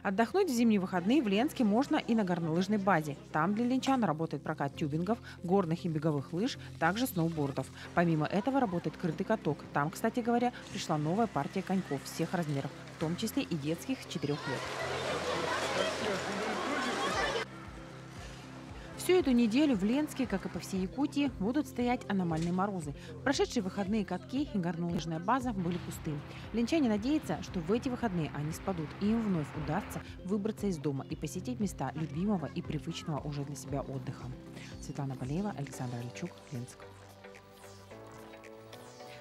Отдохнуть в зимние выходные в Ленске можно и на горнолыжной базе. Там для ленчан работает прокат тюбингов, горных и беговых лыж, также сноубордов. Помимо этого работает крытый каток. Там, кстати говоря, пришла новая партия коньков всех размеров, в том числе и детских с 4 лет. Всю эту неделю в Ленске, как и по всей Якутии, будут стоять аномальные морозы. Прошедшие выходные катки и горнолыжная база были пусты. Ленчане надеются, что в эти выходные они спадут, и им вновь удастся выбраться из дома и посетить места любимого и привычного уже для себя отдыха. Светлана Болеева, Александр Ильчук, Ленск.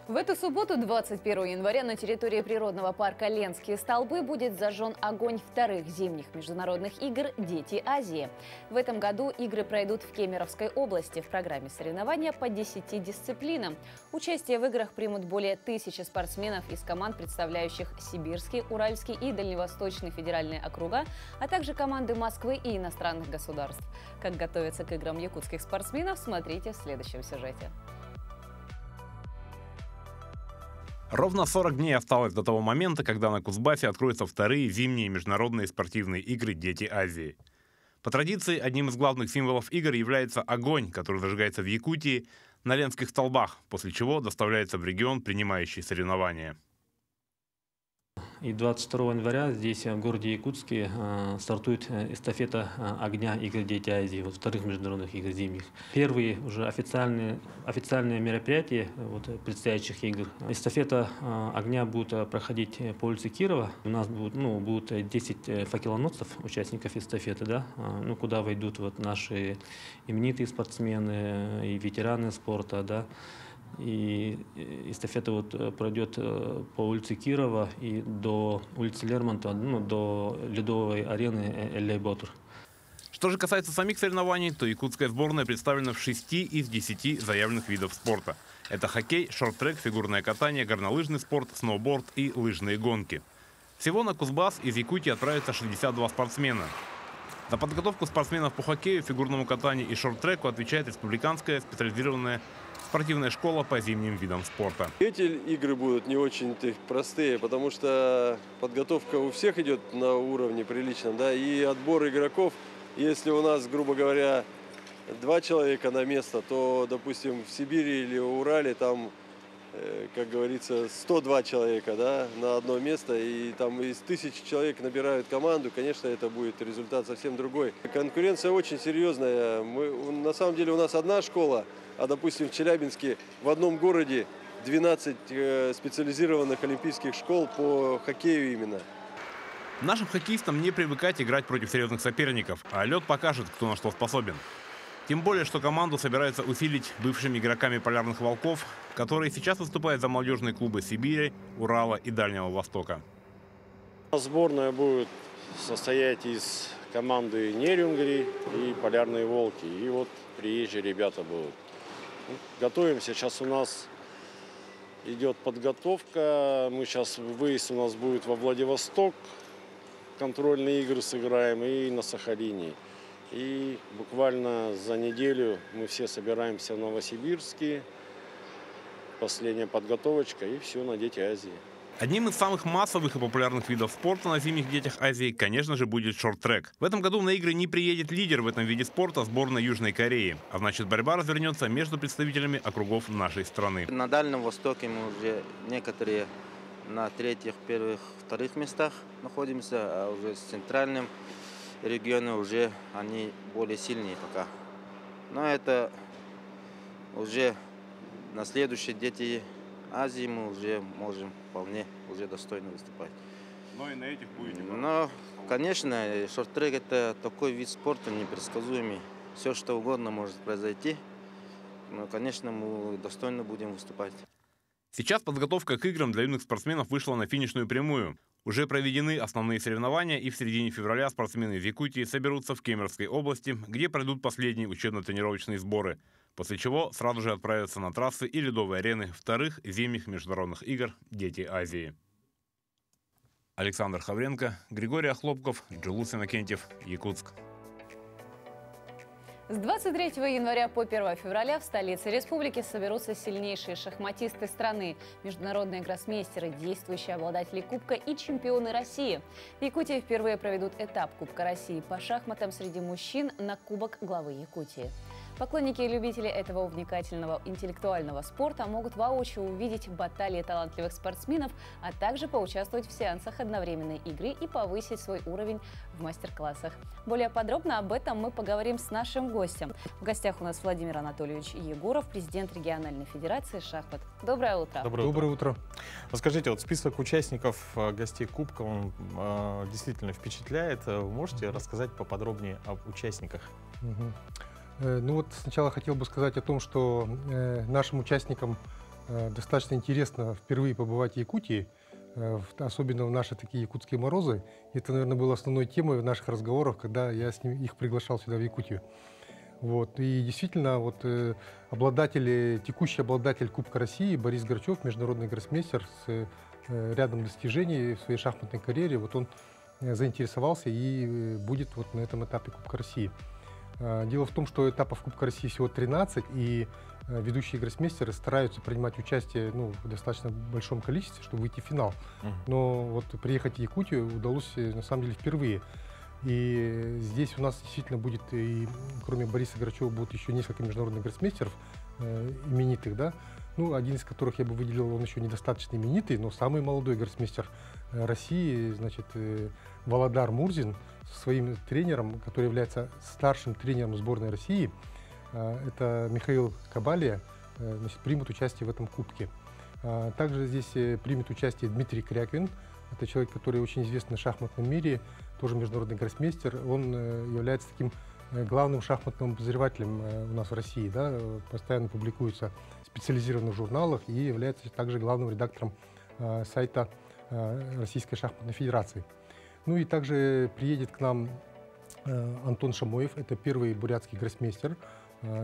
В эту субботу, 21 января, на территории природного парка Ленские столбы будет зажжен огонь вторых зимних международных игр «Дети Азии». В этом году игры пройдут в Кемеровской области. В программе соревнования по 10 дисциплинам. Участие в играх примут более 1000 спортсменов из команд, представляющих Сибирский, Уральский и Дальневосточный федеральные округа, а также команды Москвы и иностранных государств. Как готовятся к играм якутских спортсменов, смотрите в следующем сюжете. Ровно 40 дней осталось до того момента, когда на Кузбассе откроются вторые зимние международные спортивные игры «Дети Азии». По традиции, одним из главных символов игр является огонь, который зажигается в Якутии на Ленских столбах, после чего доставляется в регион, принимающий соревнования. И 22 января здесь, в городе Якутске, стартует эстафета огня игр «Дети Азии», вот вторых международных игр зимних. Первые уже официальные мероприятия предстоящих игр. Эстафета огня будет проходить по улице Кирова. У нас будет 10 факелоносцев, участников эстафеты, да, куда войдут наши именитые спортсмены и ветераны спорта, да. И эстафета пройдет по улице Кирова и до улицы Лермонтова, до ледовой арены Эль-Батур. Что же касается самих соревнований, то якутская сборная представлена в 6 из 10 заявленных видов спорта. Это хоккей, шорт-трек, фигурное катание, горнолыжный спорт, сноуборд и лыжные гонки. Всего на Кузбасс из Якутии отправится 62 спортсмена. За подготовку спортсменов по хоккею, фигурному катанию и шорт-треку отвечает республиканская специализированная спортивная школа по зимним видам спорта. Эти игры будут не очень простые, потому что подготовка у всех идет на уровне приличном, да, и отбор игроков. Если у нас, грубо говоря, 2 человека на место, то, допустим, в Сибири или в Урале там, как говорится, 102 человека, да, на одно место, и там из 1000 человек набирают команду, конечно, это будет результат совсем другой. Конкуренция очень серьезная. На самом деле у нас одна школа, а, допустим, в Челябинске в одном городе 12 специализированных олимпийских школ по хоккею именно. Нашим хоккеистам не привыкать играть против серьезных соперников, а лед покажет, кто на что способен. Тем более, что команду собираются усилить бывшими игроками полярных волков, которые сейчас выступают за молодежные клубы Сибири, Урала и Дальнего Востока. Сборная будет состоять из команды Нерюнгри и Полярные волки. И вот приезжие ребята будут. Готовимся. Сейчас у нас идет подготовка. Мы сейчас выезд у нас будет во Владивосток. Контрольные игры сыграем и на Сахалине. И буквально за неделю мы все собираемся в Новосибирске. Последняя подготовочка и все на Дети Азии. Одним из самых массовых и популярных видов спорта на зимних детях Азии, конечно же, будет шорт-трек. В этом году на игры не приедет лидер в этом виде спорта сборная Южной Кореи. А значит, борьба развернется между представителями округов нашей страны. На Дальнем Востоке мы уже некоторые на 3-х, 1-х, 2-х местах находимся, а уже с центральным регионом уже они более сильнее пока. Но это уже на следующие Дети Азии мы уже можем вполне уже достойно выступать. Но и на этих будете? Но, конечно, шорт-трек — это такой вид спорта непредсказуемый. Все, что угодно может произойти. Но, конечно, мы достойно будем выступать. Сейчас подготовка к играм для юных спортсменов вышла на финишную прямую. Уже проведены основные соревнования, и в середине февраля спортсмены из Якутии соберутся в Кемеровской области, где пройдут последние учебно-тренировочные сборы, после чего сразу же отправятся на трассы и ледовые арены вторых зимних международных игр «Дети Азии». Александр Хавренко, Григорий Охлопков, Джулус Иннокентьев, Якутск. С 23 января по 1 февраля в столице республики соберутся сильнейшие шахматисты страны, международные гроссмейстеры, действующие обладатели Кубка и чемпионы России. В Якутии впервые проведут этап Кубка России по шахматам среди мужчин на Кубок главы Якутии. Поклонники и любители этого увлекательного интеллектуального спорта могут воочию увидеть баталии талантливых спортсменов, а также поучаствовать в сеансах одновременной игры и повысить свой уровень в мастер-классах. Более подробно об этом мы поговорим с нашим гостем. В гостях у нас Владимир Анатольевич Егоров, президент региональной федерации шахмат. Доброе утро. Доброе утро. Скажите, вот список участников гостей Кубка, он действительно впечатляет. Можете рассказать поподробнее об участниках? Ну вот сначала хотел бы сказать о том, что нашим участникам достаточно интересно впервые побывать в Якутии, особенно в наши такие якутские морозы. Это, наверное, было основной темой в наших разговорах, когда я их приглашал сюда в Якутию. Вот. И действительно, вот, текущий обладатель Кубка России Борис Грачев, международный гроссмейстер с рядом достижений в своей шахматной карьере, вот он заинтересовался и будет вот на этом этапе Кубка России. Дело в том, что этапов Кубка России всего 13, и ведущие гроссмейстеры стараются принимать участие в достаточно большом количестве, чтобы выйти в финал. Но вот приехать в Якутию удалось на самом деле впервые. И здесь у нас действительно будет, и кроме Бориса Грачева, будут еще несколько международных гроссмейстеров именитых, да? Ну, один из которых я бы выделил, он еще недостаточно именитый, но самый молодой гроссмейстер России, значит, Володар Мурзин, со своим тренером, который является старшим тренером сборной России, это Михаил Кабалия, значит, примут участие в этом кубке. Также здесь примет участие Дмитрий Кряквин, это человек, который очень известен в шахматном мире, тоже международный гроссмейстер. Он является таким главным шахматным обозревателем у нас в России, да, постоянно публикуется в специализированных журналах и является также главным редактором сайта Российской шахматной федерации. Ну и также приедет к нам Антон Шамоев, это первый бурятский гроссмейстер,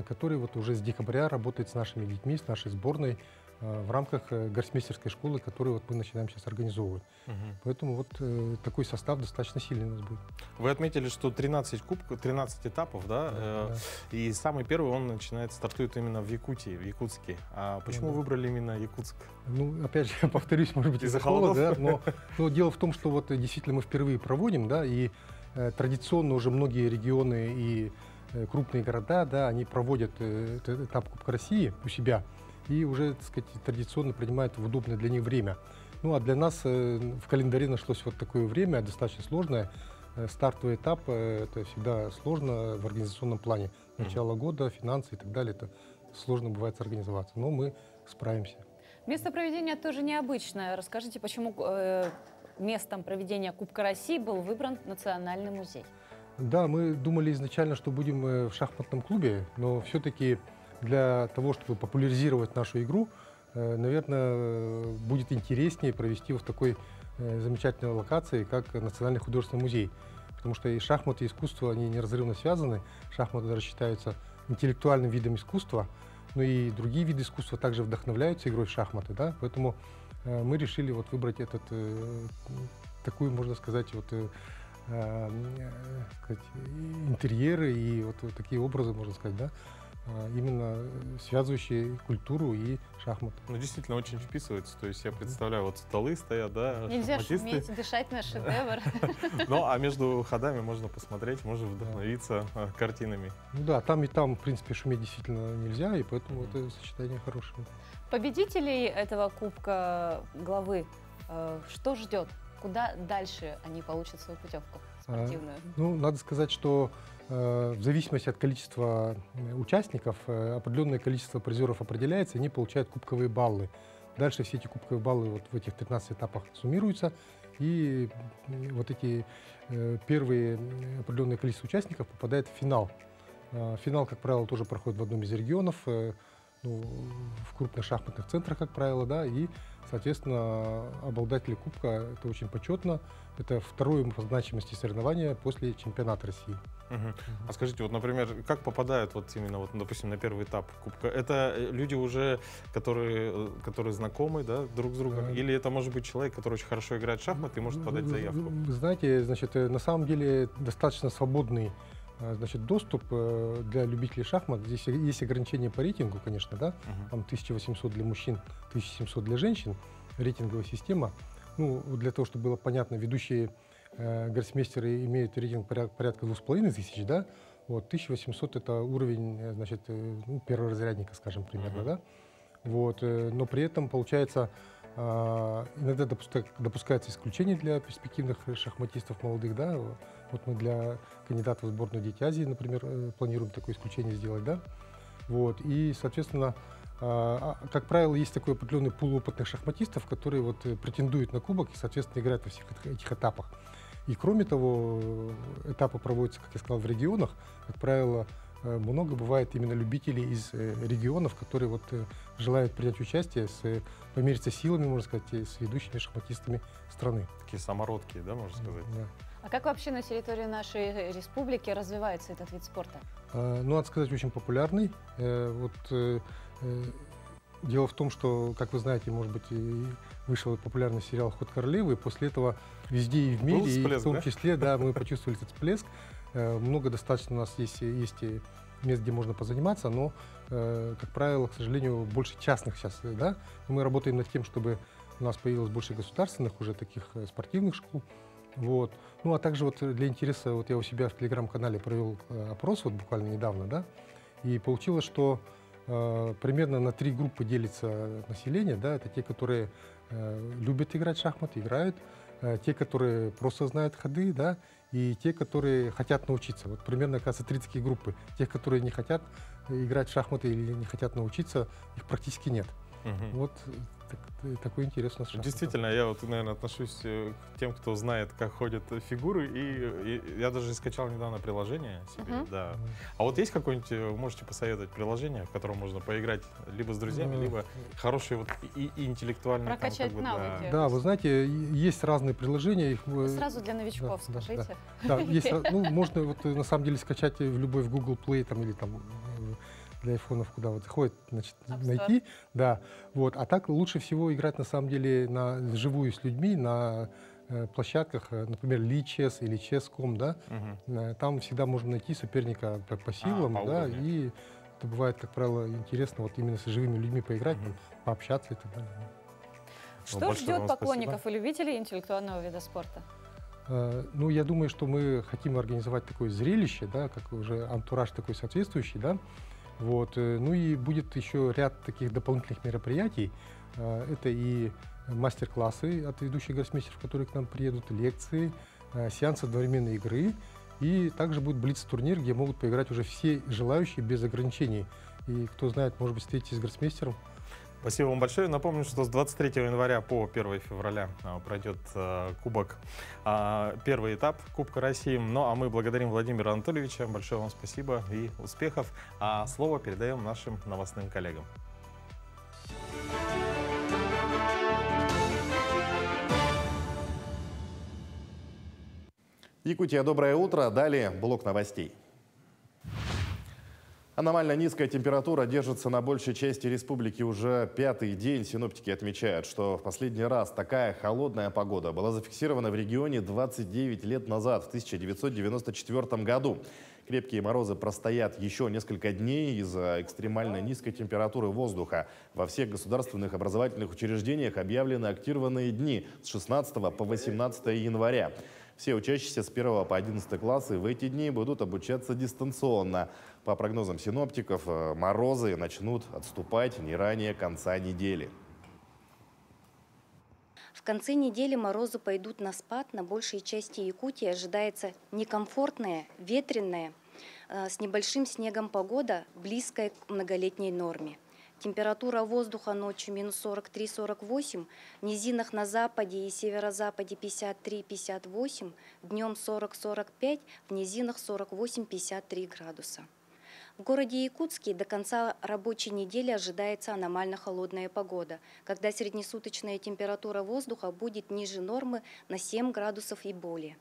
который вот уже с декабря работает с нашими детьми, с нашей сборной. в рамках гроссмейстерской школы, которую вот мы начинаем сейчас организовывать. Поэтому вот такой состав достаточно сильный у нас будет. Вы отметили, что 13 кубков, 13 этапов, да? Да. И самый первый он стартует именно в Якутии, в Якутске. А почему выбрали именно Якутск? Ну, опять же, повторюсь, может быть, из-за холода, да? Но дело в том, что вот действительно мы впервые проводим, да, и традиционно уже многие регионы и крупные города, да, они проводят этот этап Кубка России у себя и уже, так сказать, традиционно принимают в удобное для них время. Ну, а для нас в календаре нашлось вот такое время, достаточно сложное. Стартовый этап – это всегда сложно в организационном плане. Начало года, финансы и так далее – это сложно бывает организоваться, но мы справимся. Место проведения тоже необычное. Расскажите, почему местом проведения Кубка России был выбран Национальный музей? Да, мы думали изначально, что будем в шахматном клубе, но все-таки для того, чтобы популяризировать нашу игру, наверное, будет интереснее провести в такой замечательной локации, как Национальный художественный музей. Потому что и шахматы, и искусство, они неразрывно связаны. Шахматы даже считаются интеллектуальным видом искусства, но и другие виды искусства также вдохновляются игрой в шахматы. Да? Поэтому мы решили вот выбрать такую, можно сказать, интерьеры и вот такие образы, можно сказать, да? Именно связывающие культуру и шахматы. Ну, действительно, очень вписывается. То есть я представляю, вот столы стоят, да, нельзя шахматисты. шуметь, дышать на шедевр. Ну, а между ходами можно посмотреть, можно вдохновиться картинами. Ну да, там и там, в принципе, шуметь действительно нельзя, и поэтому это сочетание хорошее. Победителей этого Кубка главы что ждет? Куда дальше они получат свою путевку спортивную? Ну, надо сказать, что в зависимости от количества участников определенное количество призеров определяется, и они получают кубковые баллы. Дальше все эти кубковые баллы вот в этих 15 этапах суммируются, и вот эти первые определенное количество участников попадает в финал. Финал, как правило, тоже проходит в одном из регионов, в крупных шахматных центрах, как правило, да, и, соответственно, обладатели кубка – это очень почетно. Это второе по значимости соревнование после чемпионата России. А скажите, вот, например, как попадают вот именно, вот, допустим, на первый этап кубка? Это люди уже, которые знакомы, да, друг с другом? Или это может быть человек, который очень хорошо играет в шахматы и может подать заявку? Вы знаете, значит, на самом деле достаточно свободный доступ для любителей шахмат. Здесь есть ограничения по рейтингу, конечно, да? Там 1800 для мужчин, 1700 для женщин, рейтинговая система. Ну, для того, чтобы было понятно, ведущие гроссмейстеры имеют рейтинг порядка 2500, да? Вот, 1800 это уровень, значит, перворазрядника, скажем, примерно, да? Вот, но при этом, получается, иногда допускается исключение для перспективных шахматистов молодых, да? Вот мы для кандидатов в сборную Дети Азии, например, планируем такое исключение сделать, да? Вот, и, соответственно, как правило, есть такой определенный пул опытных шахматистов, которые вот претендуют на кубок и, соответственно, играют во всех этих этапах. И, кроме того, этапы проводятся, как я сказал, в регионах. Как правило, много бывает именно любителей из регионов, которые вот желают принять участие, помериться силами, можно сказать, с ведущими шахматистами страны. Такие самородки, да, можно сказать? Да. А как вообще на территории нашей республики развивается этот вид спорта? Ну, надо сказать, очень популярный. Дело в том, что, как вы знаете, может быть, вышел популярный сериал «Ход королевы», и после этого везде и в мире, всплеск, и в том числе, да, мы почувствовали этот всплеск. Много достаточно у нас есть мест, где можно позаниматься, но, как правило, к сожалению, больше частных сейчас, да. Мы работаем над тем, чтобы у нас появилось больше государственных уже таких спортивных школ. Вот. Ну, а также вот для интереса, вот я у себя в телеграм-канале провел опрос вот буквально недавно, да, и получилось, что примерно на 3 группы делится население, да, это те, которые любят играть в шахматы, играют, те, которые просто знают ходы, да, и те, которые хотят научиться. Вот примерно, оказывается, 3 такие группы. Тех, которые не хотят играть в шахматы или не хотят научиться, их практически нет. Вот такой интерес у нас. Действительно, я вот, наверное, отношусь к тем, кто знает, как ходят фигуры, и я даже скачал недавно приложение себе, да. А вот есть какое-нибудь, можете посоветовать приложение, в котором можно поиграть либо с друзьями, либо хорошие вот и интеллектуальные. Прокачать там, навыки. Да, вы знаете, есть разные приложения. Сразу для новичков скажите. Да, есть, ну, можно вот на самом деле скачать в любой в Google Play там, или там для айфонов, куда вот заходит, значит, найти. Да, вот. А так лучше всего играть на самом деле вживую с людьми на площадках, например, Lichess или Chess.com, да. Там всегда можно найти соперника по силам, да, и это бывает, как правило, интересно вот именно с живыми людьми поиграть, пообщаться и так далее. Что ждет поклонников и любителей интеллектуального вида спорта? Ну, я думаю, что мы хотим организовать такое зрелище, да, как уже антураж такой соответствующий, да. Вот. Ну и будет еще ряд таких дополнительных мероприятий. Это и мастер-классы от ведущих гроссмейстеров, которые к нам приедут, лекции, сеансы одновременной игры. И также будет блиц-турнир, где могут поиграть уже все желающие без ограничений. И кто знает, может быть, встретитесь с гроссмейстером. Спасибо вам большое. Напомню, что с 23 января по 1 февраля пройдет кубок, первый этап Кубка России. Ну а мы благодарим Владимира Анатольевича. Большое вам спасибо и успехов. А слово передаем нашим новостным коллегам. Якутия, доброе утро. Далее блок новостей. Аномально низкая температура держится на большей части республики уже 5-й день. Синоптики отмечают, что в последний раз такая холодная погода была зафиксирована в регионе 29 лет назад, в 1994 году. Крепкие морозы простоят еще несколько дней из-за экстремально низкой температуры воздуха. Во всех государственных образовательных учреждениях объявлены активированные дни с 16 по 18 января. Все учащиеся с 1 по 11 классы в эти дни будут обучаться дистанционно. По прогнозам синоптиков, морозы начнут отступать не ранее конца недели. В конце недели морозы пойдут на спад. На большей части Якутии ожидается некомфортная, ветреная, с небольшим снегом погода, близкая к многолетней норме. Температура воздуха ночью минус 43-48, в низинах на западе и северо-западе 53-58, днем 40-45, в низинах 48-53 градуса. В городе Якутске до конца рабочей недели ожидается аномально холодная погода, когда среднесуточная температура воздуха будет ниже нормы на 7 градусов и более.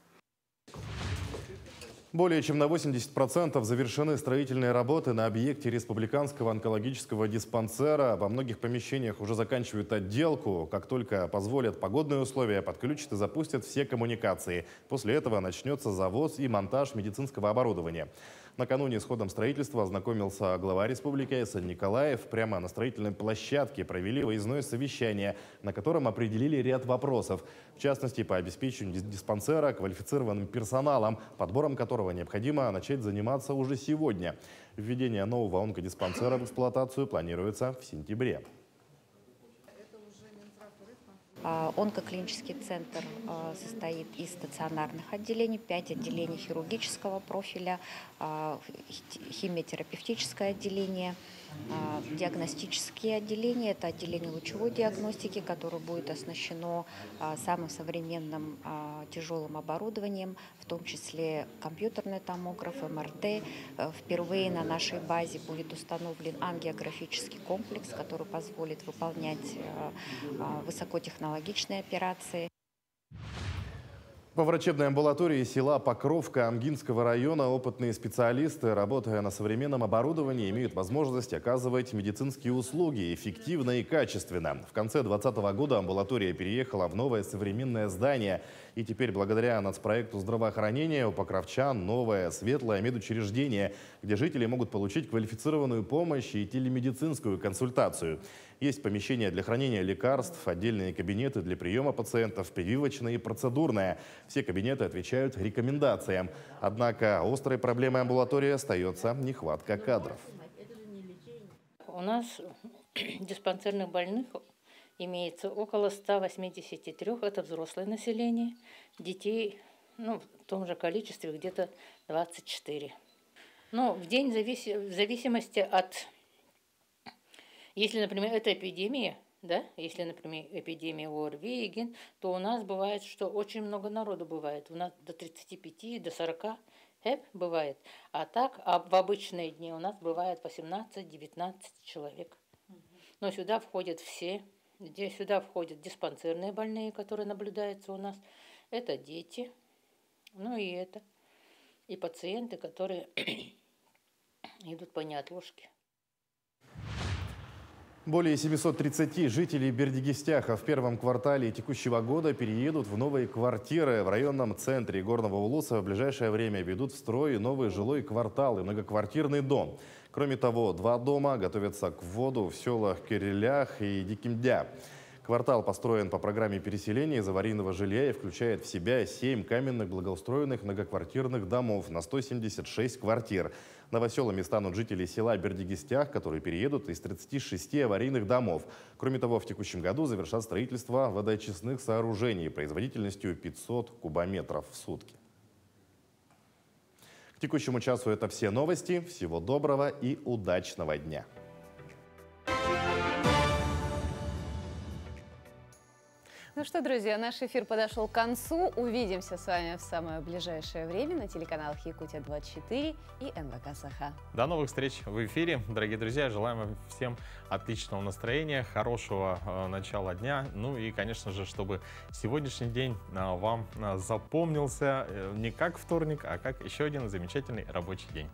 Более чем на 80% завершены строительные работы на объекте республиканского онкологического диспансера. Во многих помещениях уже заканчивают отделку. Как только позволят погодные условия, подключат и запустят все коммуникации. После этого начнется завоз и монтаж медицинского оборудования. Накануне с ходом строительства ознакомился глава республики Айсан Николаев. Прямо на строительной площадке провели выездное совещание, на котором определили ряд вопросов. В частности, по обеспечению диспансера квалифицированным персоналом, подбором которого необходимо начать заниматься уже сегодня. Введение нового онкодиспансера в эксплуатацию планируется в сентябре. Онкоклинический центр состоит из стационарных отделений, 5 отделений хирургического профиля, химиотерапевтическое отделение, диагностические отделения. Это отделение лучевой диагностики, которое будет оснащено самым современным тяжелым оборудованием, в том числе компьютерный томограф, МРТ. Впервые на нашей базе будет установлен ангиографический комплекс, который позволит выполнять высокотехнологичные операции. Во врачебной амбулатории села Покровка Амгинского района опытные специалисты, работая на современном оборудовании, имеют возможность оказывать медицинские услуги эффективно и качественно. В конце 2020 года амбулатория переехала в новое современное здание. И теперь, благодаря нацпроекту здравоохранения, у покровчан новое светлое медучреждение, где жители могут получить квалифицированную помощь и телемедицинскую консультацию. Есть помещения для хранения лекарств, отдельные кабинеты для приема пациентов, прививочные и процедурные. Все кабинеты отвечают рекомендациям. Однако острой проблемой амбулатории остается нехватка кадров. У нас диспансерных больных имеется около 183, это взрослое население. Детей, в том же количестве, где-то 24. Но в день, в зависимости от... Если, например, это эпидемия, да, если, например, эпидемия ОРВИ, то у нас бывает, что очень много народу бывает. У нас до 35, до 40 бывает. А так, в обычные дни у нас бывает 18-19 человек. Но сюда входят все. Сюда входят диспансерные больные, которые наблюдаются у нас. Это дети, и пациенты, которые идут по неотложке. Более 730 жителей Бердигистяха в первом квартале текущего года переедут в новые квартиры. В районном центре Горного Улуса в ближайшее время ведут в строй новый жилой квартал и многоквартирный дом. Кроме того, 2 дома готовятся к вводу в селах Кирилях и Дикимдя. Квартал построен по программе переселения из аварийного жилья и включает в себя 7 каменных благоустроенных многоквартирных домов на 176 квартир. Новоселами станут жители села Бердигистях, которые переедут из 36 аварийных домов. Кроме того, в текущем году завершат строительство водоочистных сооружений производительностью 500 кубометров в сутки. К текущему часу это все новости. Всего доброго и удачного дня! Ну что, друзья, наш эфир подошел к концу. Увидимся с вами в самое ближайшее время на телеканалах Якутия-24 и НВК Саха. До новых встреч в эфире. Дорогие друзья, желаем вам всем отличного настроения, хорошего начала дня. Ну и, конечно же, чтобы сегодняшний день вам запомнился не как вторник, а как еще один замечательный рабочий день.